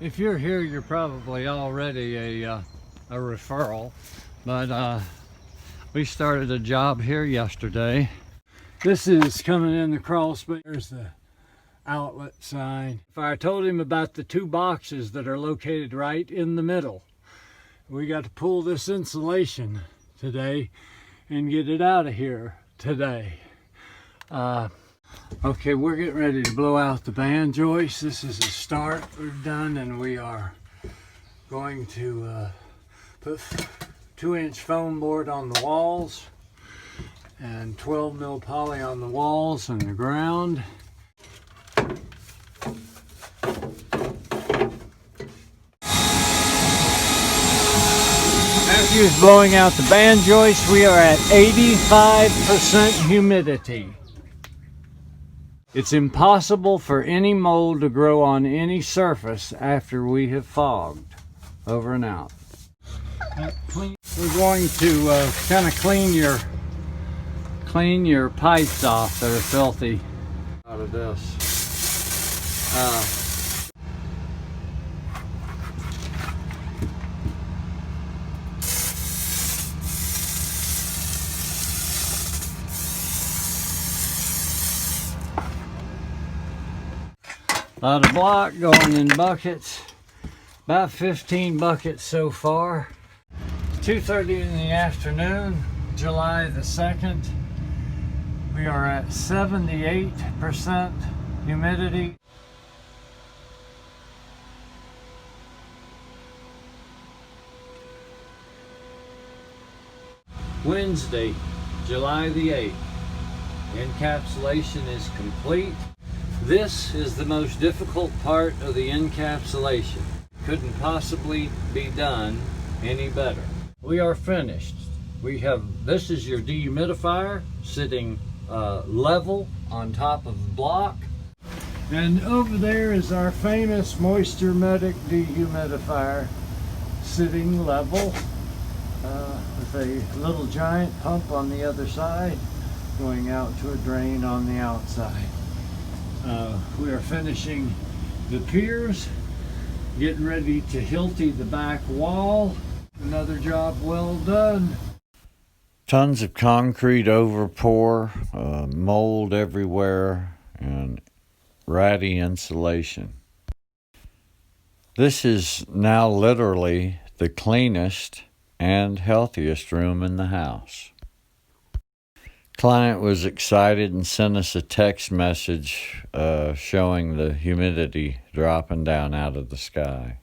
If you're here, you're probably already a referral, but we started a job here yesterday. This is coming in the crawl space. There's the outlet sign. If I told him about the two boxes that are located right in the middle, we got to pull this insulation today and get it out of here today. Okay, we're getting ready to blow out the band joist. This is a start. We're done, and we are going to put 2-inch foam board on the walls and 12 mil poly on the walls and the ground. After he's blowing out the band joist, we are at 85% humidity. It's impossible for any mold to grow on any surface after we have fogged. Over and out. We're going to kind of clean your pipes off that are filthy out of this. A lot of block going in buckets, about 15 buckets so far. It's 2:30 in the afternoon, July the 2nd. We are at 78% humidity. Wednesday, July the 8th. Encapsulation is complete. This is the most difficult part of the encapsulation. Couldn't possibly be done any better. We are finished. This is your dehumidifier sitting level on top of the block. And over there is our famous Moisture Medic dehumidifier sitting level with a little giant pump on the other side going out to a drain on the outside. We are finishing the piers, getting ready to hilty the back wall. Another job well done. Tons of concrete overpour, mold everywhere, and ratty insulation. This is now literally the cleanest and healthiest room in the house. Client was excited and sent us a text message showing the humidity dropping down out of the sky.